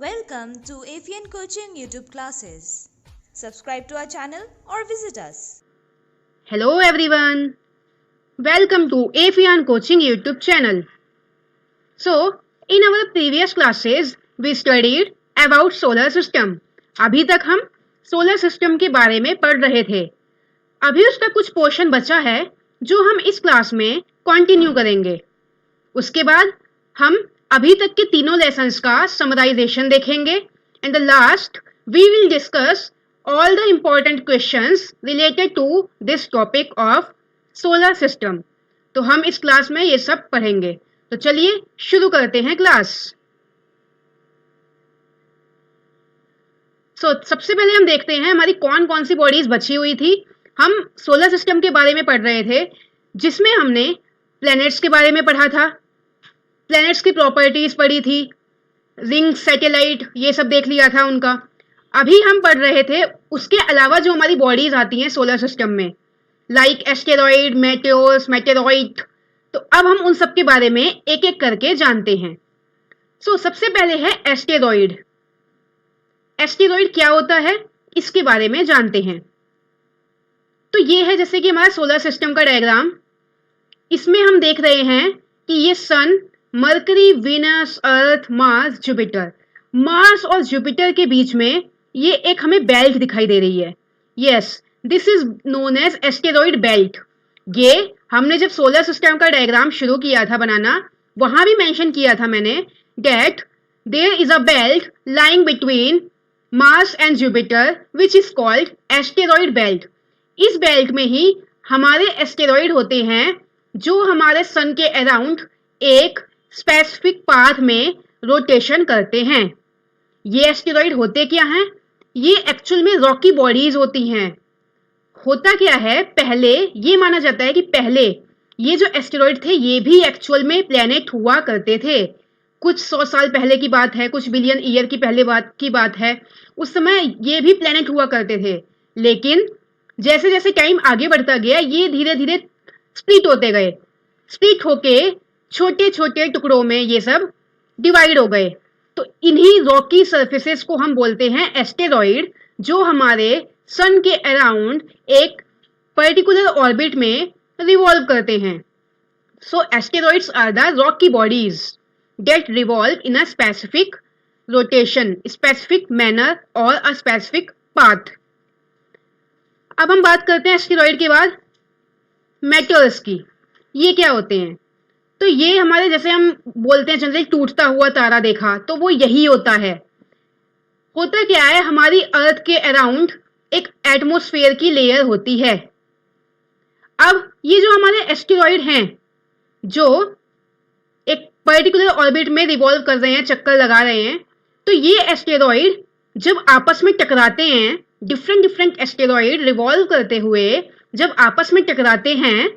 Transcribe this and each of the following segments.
Welcome to AFN Coaching YouTube classes. Subscribe to our channel or visit us. Hello everyone. Welcome to AFN Coaching YouTube channel. So, in our previous classes, we studied about solar system. अभी तक हम solar system के बारे में पढ़ रहे थे. अभी उसका कुछ पोर्शन बचा है जो हम इस क्लास में कंटिन्यू करेंगे. उसके बाद हम अभी तक के तीनों लेसन्स का समराइजेशन देखेंगे and the last we will discuss all the important questions related to this topic of solar system. तो हम इस क्लास में ये सब पढ़ेंगे. तो चलिए शुरू करते हैं क्लास. सबसे पहले हम देखते हैं हमारी कौन कौन सी बॉडीज बची हुई थी. हम सोलर सिस्टम के बारे में पढ़ रहे थे जिसमें हमने प्लैनेट्स के बारे में पढ़ा था, प्लैनेट्स की प्रॉपर्टीज पढ़ी थी, रिंग, सैटेलाइट, ये सब देख लिया था उनका. अभी हम पढ़ रहे थे उसके अलावा जो हमारी बॉडीज आती हैं सोलर सिस्टम में, लाइक एस्टेरॉइड, मेटेओर्स, मेटेरॉइड. तो अब हम उन सब के बारे में एक एक करके जानते हैं. सबसे पहले है एस्टेरॉइड. एस्टेरॉइड क्या होता है इसके बारे में जानते हैं. तो ये है जैसे कि हमारा सोलर सिस्टम का डायग्राम. इसमें हम देख रहे हैं कि ये सन, मरकरी, वीनस, अर्थ, मार्स, जुपिटर. मार्स और जुपिटर के बीच में ये एक हमें बेल्ट दिखाई दे रही है. Yes, this is known as asteroid belt. ये हमने जब सोलर सिस्टम का डायग्राम शुरू किया था बनाना, वहां भी मेंशन किया था मैंने that there is a belt lying between Mars and Jupiter which is called asteroid belt. इस बेल्ट में ही हमारे एस्टेरॉइड होते हैं जो हमारे सन के अराउंड एक स्पेसिफिक पाथ में रोटेशन करते हैं. ये एस्टेरॉइड होते क्या हैं? ये एक्चुअल में रॉकी बॉडीज होती हैं. होता क्या है, पहले ये माना जाता है कि पहले ये जो एस्टेरॉइड थे ये भी एक्चुअल में प्लेनेट हुआ करते थे. कुछ 100 साल पहले की बात है, कुछ बिलियन ईयर की पहले की बात है. उस समय ये भी प्लेनेट हुआ करते थे. लेकिन जैसे जैसे टाइम आगे बढ़ता गया ये धीरे धीरे स्प्लिट होते गए. स्प्लिट होके छोटे छोटे टुकड़ों में ये सब डिवाइड हो गए. तो इन्हीं रॉकी सरफेसेस को हम बोलते हैं एस्टेरॉइड, जो हमारे सन के अराउंड एक पर्टिकुलर ऑर्बिट में रिवॉल्व करते हैं. So asteroids are the rocky bodies that revolve in a specific rotation, specific manner or a specific path. अब हम बात करते हैं एस्टेरॉइड के बाद मेटेओर्स की. ये क्या होते हैं? तो ये हमारे, जैसे हम बोलते हैं जनरली टूटता हुआ तारा देखा, तो वो यही होता है. होता क्या है, हमारी अर्थ के अराउंड एक एटमॉस्फेयर की लेयर होती है. अब ये जो हमारे एस्टेरॉइड हैं जो एक पर्टिकुलर ऑर्बिट में रिवॉल्व कर रहे हैं, चक्कर लगा रहे हैं, तो ये एस्टेरॉइड जब आपस में टकराते हैं, डिफरेंट एस्टेरॉइड रिवॉल्व करते हुए जब आपस में टकराते हैं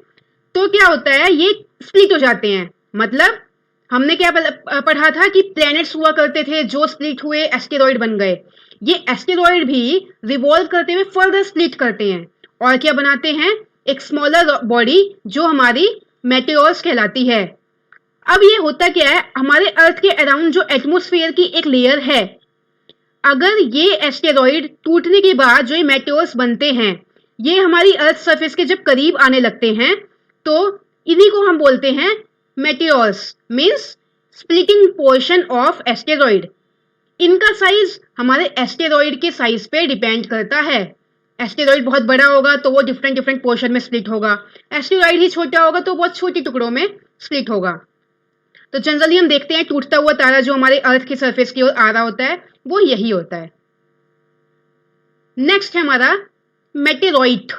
तो क्या होता है, ये स्प्लिट हो जाते हैं. मतलब हमने क्या पढ़ा था कि प्लैनेट्स हुआ करते थे जो स्प्लिट हुए, एस्टेरॉइड बन गए. ये एस्टेरॉइड भी रिवॉल्व करते हुए फर्दर स्प्लिट करते हैं और क्या बनाते हैं, एक स्मॉलर बॉडी जो हमारी मेटेओर्स कहलाती है. अब ये होता क्या है, हमारे अर्थ के अराउंड जो एटमॉस्फेयर की एक लेयर है, अगर ये एस्टेरॉइड टूटने के बाद जो ये मेटेओर्स बनते हैं, ये हमारी अर्थ सरफेस के जब करीब आने लगते हैं तो इन्हीं को हम बोलते हैं meteors, means splitting portion of asteroid. इनका साइज हमारे एस्टेरॉइड के साइज पे डिपेंड करता है. एस्टेरॉइड बहुत बड़ा होगा तो वो डिफरेंट पोर्शन में स्प्लिट होगा. एस्टेरॉइड ही छोटा होगा तो बहुत छोटे टुकड़ों में स्प्लिट होगा. तो जनरली हम देखते हैं टूटता हुआ तारा जो हमारे अर्थ के सरफेस की ओर आ रहा होता है वो यही होता है. नेक्स्ट है हमारा मेटेरॉइड.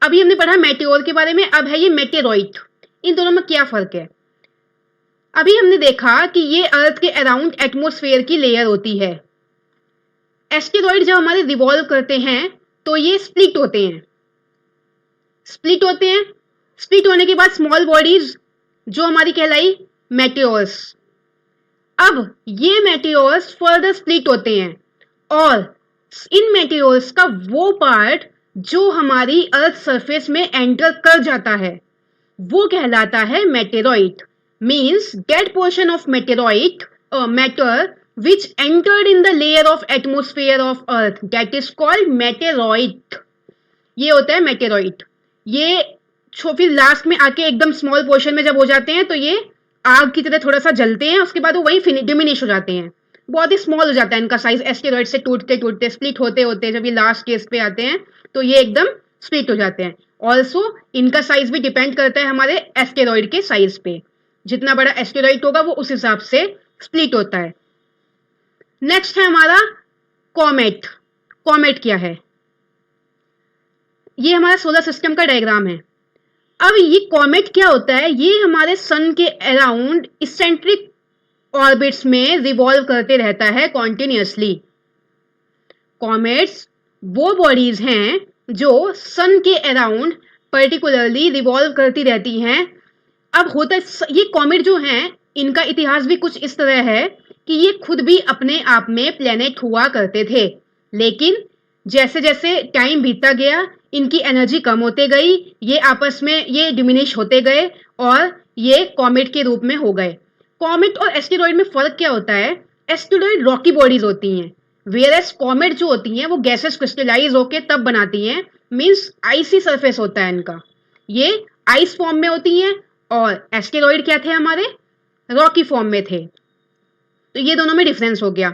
अभी हमने पढ़ा मेटेओर के बारे में, अब है ये मेटेरॉइड. इन दोनों में क्या फर्क है? अभी हमने देखा कि ये अर्थ के अराउंड एटमॉस्फेयर की लेयर होती है. एस्टेरॉइड जब हमारे रिवॉल्व करते हैं तो ये स्प्लिट होते हैं. स्प्लिट होने के बाद स्मॉल बॉडीज जो हमारी कहलाई मेटेओर्स. अब ये मेटेओर्स फर्दर स्प्लिट होते हैं और इन मेटेओर्स का वो पार्ट जो हमारी अर्थ सरफेस में एंटर कर जाता है वो कहलाता है meteoroid. Means that portion of meteoroid matter which entered in the layer of atmosphere of earth that is called meteoroid. ये होता है meteoroid. ये फिर लास्ट में आके एकदम स्मॉल पोर्शन में जब हो जाते हैं तो ये आग की तरह थोड़ा सा जलते हैं, उसके बाद वो वही डिमिनिश हो जाते हैं, बहुत ही स्मॉल हो जाता है इनका साइज एस्टेरॉइड से टूटते टूटते स्प्लिट होते होते जब ये लास्ट केस पे आते हैं तो ये एकदम स्प्लिट हो जाते हैं. ऑल्सो इनका साइज भी डिपेंड करता है हमारे एस्टेरॉइड के साइज पे. जितना बड़ा एस्टेरॉइड होगा वो उस हिसाब से स्प्लिट होता है. नेक्स्ट है हमारा कॉमेट. कॉमेट क्या है? ये हमारा सोलर सिस्टम का डायग्राम है. अब ये कॉमेट क्या होता है? ये हमारे सन के अराउंड इसेंट्रिक ऑर्बिट्स में रिवॉल्व करते रहता है कॉन्टिन्यूसली. कॉमेट्स वो बॉडीज हैं जो सन के अराउंड पर्टिकुलरली रिवॉल्व करती रहती हैं. अब होता ये कॉमेट जो हैं इनका इतिहास भी कुछ इस तरह है कि ये खुद भी अपने आप में प्लेनेट हुआ करते थे, लेकिन जैसे जैसे टाइम बीतता गया इनकी एनर्जी कम होते गई, ये आपस में ये डिमिनिश होते गए और ये कॉमेट के रूप में हो गए. कॉमेट और एस्टेरॉइड में फर्क क्या होता है? एस्टेरॉइड रॉकी बॉडीज होती हैं, वेयरएज कॉमेट जो होती हैं वो गैसेस क्रिस्टलाइज होके तब बनाती हैं, मींस आइसी सरफेस होता है इनका, ये आइस फॉर्म में होती हैं. और एस्टेरॉइड क्या थे हमारे? रॉकी फॉर्म में थे. तो ये दोनों में डिफरेंस हो गया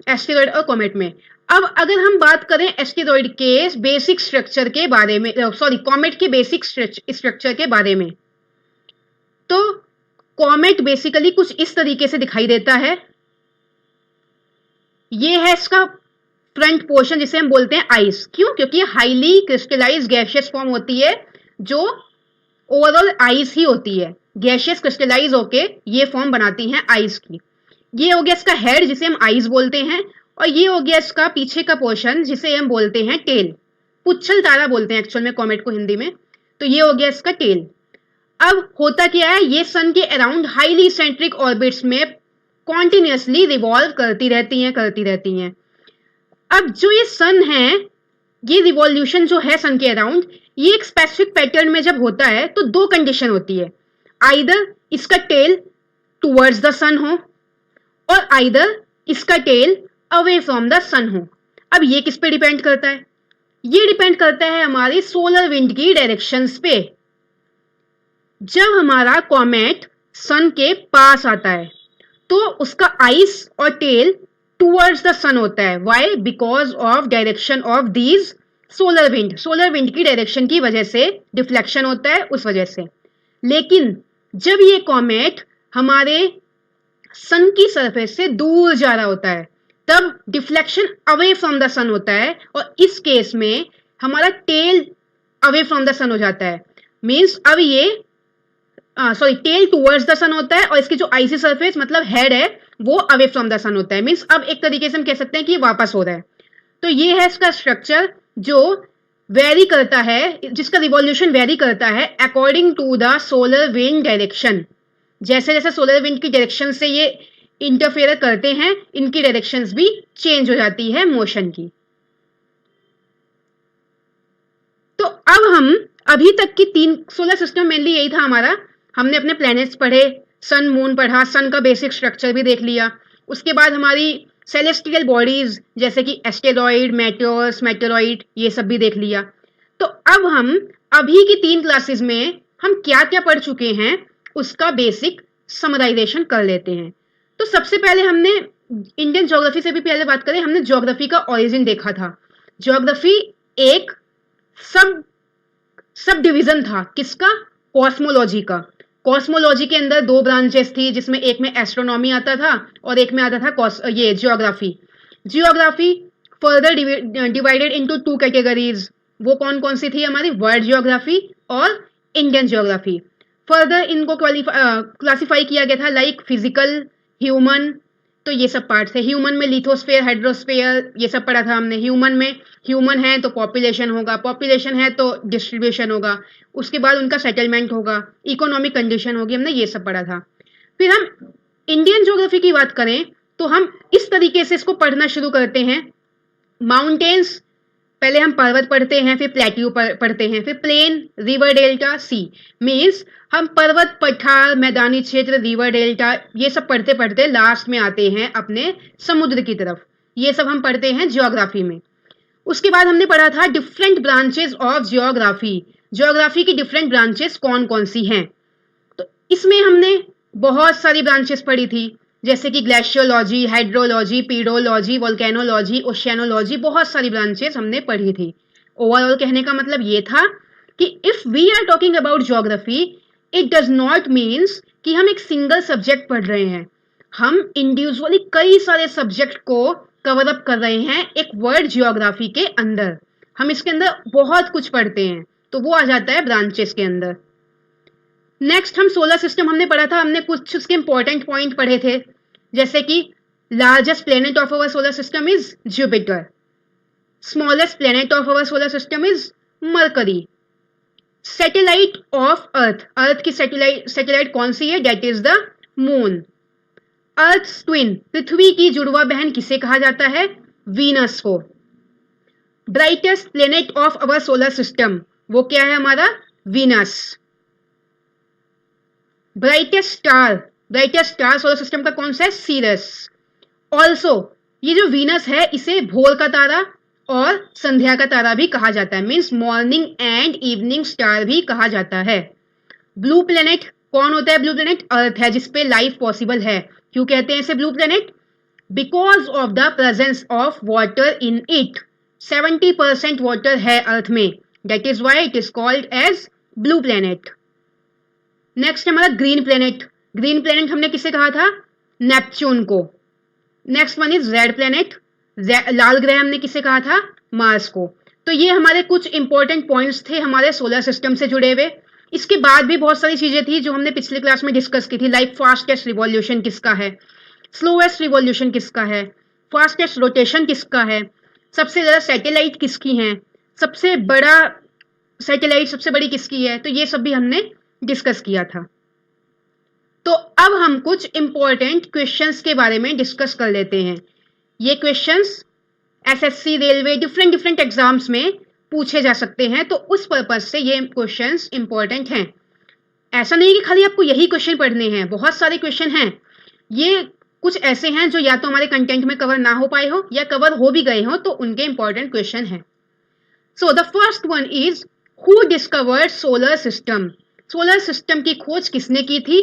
एस्टेरॉइड और कॉमेट में. अब अगर हम बात करें एस्टेरॉइड के बेसिक स्ट्रक्चर के बारे में, सॉरी कॉमेट के बेसिक स्ट्रक्चर के बारे में, तो कॉमेट बेसिकली कुछ इस तरीके से दिखाई देता है. ये है इसका फ्रंट पोर्शन जिसे हम बोलते हैं आइस. क्यों? क्योंकि ये हाईली क्रिस्टलाइज गैशियस फॉर्म होती है जो ओवरऑल आइस ही होती है. गैशियस क्रिस्टलाइज होके ये फॉर्म बनाती हैं आइस की. ये हो गया इसका हेड जिसे हम आइस बोलते हैं, और ये हो गया इसका पीछे का पोर्शन जिसे हम बोलते हैं टेल. पुच्छल तारा बोलते हैं एक्चुअल में कॉमेट को हिंदी में. तो ये हो गया इसका टेल. अब होता क्या है? ये सन के अराउंड हाईली सेंट्रिक ऑर्बिट्स में कॉन्टिन्यूसली रिवॉल्व करती रहती हैं. अब जो ये सन है, ये रिवॉल्यूशन जो है सन के अराउंड, ये एक स्पेसिफिक पैटर्न में जब होता है तो दो कंडीशन होती है. आइदर इसका टेल टुवर्ड्स द सन हो और आइदर इसका टेल अवे फ्रॉम द सन हो. अब ये किस पे डिपेंड करता है? ये डिपेंड करता है हमारी सोलर विंड की डायरेक्शंस पे. जब हमारा कॉमेट सन के पास आता है तो उसका आइस और टेल टुवर्ड्स द सन होता है. Why? Because of direction of these solar wind. Solar wind की डायरेक्शन की वजह से डिफ्लेक्शन होता है, उस वजह से. लेकिन जब ये कॉमेट हमारे सन की सरफेस से दूर जा रहा होता है तब डिफ्लेक्शन अवे फ्रॉम द सन होता है, और इस केस में हमारा टेल अवे फ्रॉम द सन हो जाता है. मीन्स अब ये टेल टुवर्ड्स द सन होता है और इसकी जो आईसी सरफेस मतलब हेड है वो अवे फ्रॉम द सन होता है. मीन्स अब एक तरीके से हम कह सकते हैं कि वापस हो रहा है. तो ये है इसका स्ट्रक्चर जो वेरी करता है, जिसका रिवॉल्यूशन वेरी करता है according to the solar wind direction. जैसे जैसे सोलर विंड की डायरेक्शन से ये इंटरफेयर करते हैं, इनकी डायरेक्शंस भी चेंज हो जाती है मोशन की. तो अब हम अभी तक की 3 सोलर सिस्टम मेनली यही था हमारा. हमने अपने प्लैनेट्स पढ़े, सन मून पढ़ा, सन का बेसिक स्ट्रक्चर भी देख लिया. उसके बाद हमारी सेलेस्टियल बॉडीज जैसे कि एस्टेरॉइड, मेटेओर्स, मेटेरॉइड, ये सब भी देख लिया. तो अब हम अभी की 3 क्लासेस में हम क्या क्या पढ़ चुके हैं उसका बेसिक समराइजेशन कर लेते हैं. तो सबसे पहले हमने इंडियन ज्योग्राफी से भी पहले बात करें, हमने ज्योग्राफी का ओरिजिन देखा था. ज्योग्राफी एक सब डिवीजन था. किसका? कॉस्मोलॉजी का. कॉस्मोलॉजी के अंदर 2 ब्रांचेस थी जिसमें एक में एस्ट्रोनॉमी आता था और एक में आता था ये geography. Geography further divided into 2 categories. वो कौन कौन सी थी हमारी? वर्ल्ड ज्योग्राफी और इंडियन ज्योग्राफी. फर्दर इनको क्लासिफाई किया गया था लाइक फिजिकल, ह्यूमन. तो ये सब पार्ट थे. ह्यूमन में लिथोस्फेयर, हाइड्रोस्फेयर, ये सब पढ़ा था हमने. ह्यूमन है तो पॉपुलेशन होगा, पॉपुलेशन है तो डिस्ट्रीब्यूशन होगा, उसके बाद उनका सेटलमेंट होगा, इकोनॉमिक कंडीशन होगी, हमने ये सब पढ़ा था. फिर हम इंडियन ज्योग्राफी की बात करें तो हम इस तरीके से इसको पढ़ना शुरू करते हैं. माउंटेन्स पहले हम पर्वत पढ़ते हैं, फिर प्लेट्यू पढ़ते हैं, फिर प्लेन, रिवर डेल्टा, सी। मीन्स हम पर्वत, पठार, मैदानी क्षेत्र, रिवर डेल्टा ये सब पढ़ते पढ़ते लास्ट में आते हैं अपने समुद्र की तरफ। ये सब हम पढ़ते हैं ज्योग्राफी में। उसके बाद हमने पढ़ा था different branches of geography. Geography की डिफरेंट ब्रांचेस कौन कौन सी हैं। तो इसमें हमने बहुत सारी ब्रांचेस पढ़ी थी, जैसे कि ग्लेशियोलॉजी, हाइड्रोलॉजी, पीडोलॉजी, वोल्केनोलॉजी, ओशियानोलॉजी, बहुत सारी ब्रांचेस हमने पढ़ी थी। ओवरऑल कहने का मतलब ये था कि if we are talking about geography, it does not means कि हम एक सिंगल सब्जेक्ट पढ़ रहे हैं। हम इंडिविजुअली कई सारे सब्जेक्ट को कवर अप कर रहे हैं एक वर्ड ज्योग्राफी के अंदर। हम इसके अंदर बहुत कुछ पढ़ते हैं, तो वो आ जाता है ब्रांचेस के अंदर। नेक्स्ट हम सोलर सिस्टम हमने पढ़ा था, हमने कुछ उसके इंपॉर्टेंट पॉइंट पढ़े थे, जैसे कि largest planet of our solar system is Jupiter, smallest planet of our solar system is Mercury, satellite of earth, earth की सैटेलाइट कौन सी है, that is the moon. Earth twin, पृथ्वी की जुड़वा बहन किसे कहा जाता है, वीनस को। Brightest planet of our solar system, वो क्या है हमारा, Venus. Brightest star solar system का कौन सा है, सीरस। ऑल्सो ये जो वीनस है इसे भोर का तारा और संध्या का तारा भी कहा जाता है, means morning and evening star भी कहा जाता है। ब्लू प्लेनेट कौन होता है, ब्लू प्लेनेट अर्थ है, जिसपे लाइफ पॉसिबल है। क्यों कहते हैं इसे blue planet, because of the presence of water in it. 70% water है अर्थ में, that is why it is called as blue planet. Next हमारा ग्रीन प्लेनेट, ग्रीन प्लेनेट हमने किसे कहा था, नेपच्यून को। Next one is red planet, लाल ग्रह हमने किसे कहा था, मार्स को। तो ये हमारे कुछ इंपॉर्टेंट पॉइंट्स थे हमारे सोलर सिस्टम से जुड़े हुए। इसके बाद भी बहुत सारी चीजें थी जो हमने पिछली क्लास में डिस्कस की थी, लाइक फास्टेस्ट रिवॉल्यूशन किसका है, स्लोएस्ट रिवॉल्यूशन किसका है, फास्टेस्ट रोटेशन किसका है, सबसे ज्यादा सैटेलाइट किसकी हैं, सबसे बड़ा सैटेलाइट सबसे बड़ी किसकी है, तो ये सब भी हमने डिस्कस किया था। तो अब हम कुछ इंपॉर्टेंट क्वेश्चंस के बारे में डिस्कस कर लेते हैं। ये questions SSC, railway, different exams में पूछे जा सकते हैं, तो उस पर्पज से ये क्वेश्चंस इंपॉर्टेंट हैं। ऐसा नहीं कि खाली आपको यही क्वेश्चन पढ़ने हैं, बहुत सारे क्वेश्चन हैं। ये कुछ ऐसे हैं जो या तो हमारे कंटेंट में कवर ना हो पाए हो या कवर हो भी गए हो, तो उनके इंपॉर्टेंट क्वेश्चन हैं। So the first one is who discovered solar system. Solar system की खोज किसने की थी,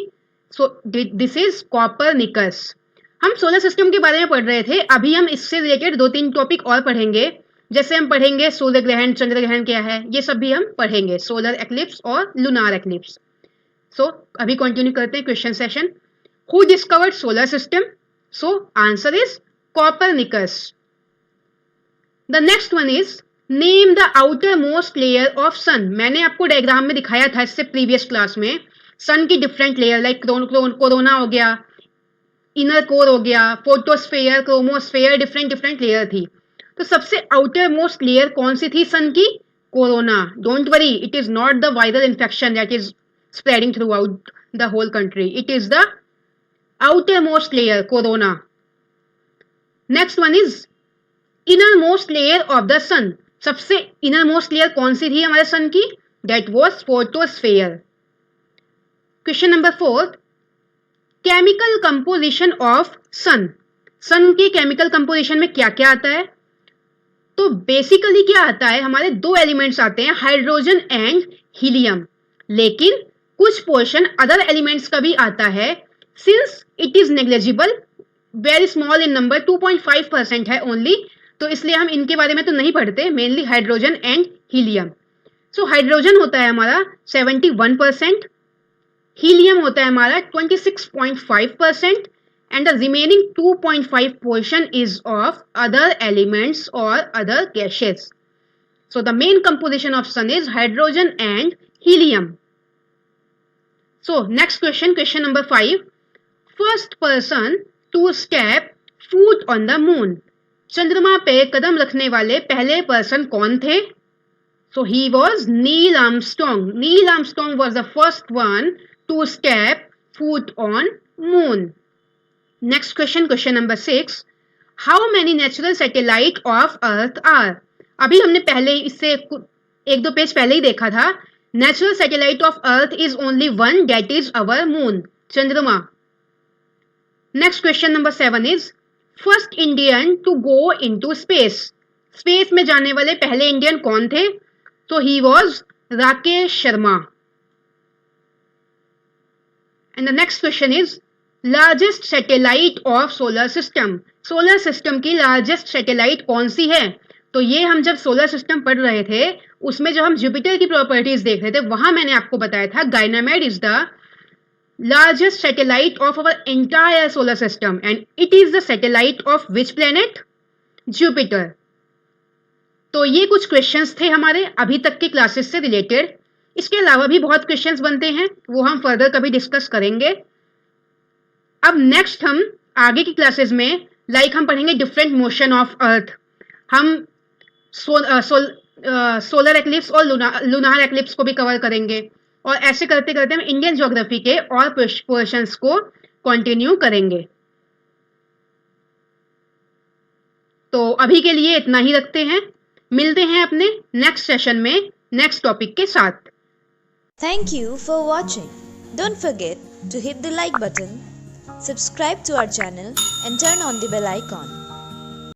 सो दिस इज कॉपरनिकस। हम सोलर सिस्टम के बारे में पढ़ रहे थे, अभी हम इससे रिलेटेड 2-3 टॉपिक और पढ़ेंगे, जैसे हम पढ़ेंगे सूर्य ग्रहण, चंद्र ग्रहण क्या है, ये सब भी हम पढ़ेंगे, सोलर एक्लिप्स और लूनार एक्लिप्स। सो अभी कंटिन्यू करते हैं question session. Who discovered solar system, so answer is Copernicus. The next one is name the outermost layer of sun. मैंने आपको डायग्राम में दिखाया था इससे प्रीवियस क्लास में, सन की डिफरेंट लेयर, लाइक कोरोना हो गया, इनर कोर हो गया, फोटोस्फेयर, क्रोमोस्फेयर, डिफरेंट लेयर थी। तो सबसे आउटर मोस्ट लेयर कौन सी थी सन की, corona. Don't worry, it is not the viral infection that is spreading throughout the whole country, it is the outermost layer, corona. Next one is innermost layer of the sun. सबसे innermost layer कौन सी थी हमारे sun की, that was photosphere. Question number 4, chemical composition of sun. Sun के chemical composition में क्या क्या आता है, तो बेसिकली क्या आता है, हमारे 2 एलिमेंट्स आते हैं, हाइड्रोजन एंड हीलियम, लेकिन कुछ पोर्शन अदर एलिमेंट्स का भी आता है। Since it is negligible, very small in number, 2.5% है ओनली, तो इसलिए हम इनके बारे में तो नहीं पढ़ते, mainly hydrogen and helium. So hydrogen होता है हमारा 71%, हीलियम होता है हमारा 26.5%, and the remaining 2.5% is of other elements or other gases. So the main composition of sun is hydrogen and helium. So next question, question number 5. First person to step foot on the moon. चंद्रमा पे कदम रखने वाले पहले person कौन थे, so he was Neil Armstrong. Neil Armstrong was the first one to step foot on moon. Next question, question number 6. How many natural satellite of Earth are? अभी हमने पहले इससे एक दो पेज पहले ही देखा था. Natural satellite of earth is only one, that is our moon, चंद्रमा. Next question number 7 is first Indian to go into space. Space में जाने वाले पहले इंडियन कौन थे? तो he was Rakesh Sharma. And the next question is largest satellite of solar system. Solar system की largest satellite कौन सी है? तो ये हम जब सोलर सिस्टम पढ़ रहे थे उसमें जब हम जुपिटर की प्रॉपर्टीज देख रहे थे वहां मैंने आपको बताया था Ganymede is the largest satellite of our entire solar system and it is the satellite of which planet? Jupiter. तो ये कुछ क्वेश्चंस थे हमारे अभी तक के क्लासेस से रिलेटेड. इसके अलावा भी बहुत क्वेश्चंस बनते हैं, वो हम फर्दर कभी डिस्कस करेंगे. अब नेक्स्ट हम आगे की क्लासेस में हम पढ़ेंगे डिफरेंट मोशन ऑफ अर्थ. हम सोलर एक्लिप्स और लूनार एक्लिप्स को भी कवर करेंगे और ऐसे करते करते हम इंडियन ज्योग्राफी के और पोर्शंस को कंटिन्यू करेंगे. तो अभी के लिए इतना ही रखते हैं. मिलते हैं अपने नेक्स्ट सेशन में नेक्स्ट टॉपिक के साथ. Thank you for watching. Don't forget to hit the like button, subscribe to our channel and turn on the bell icon.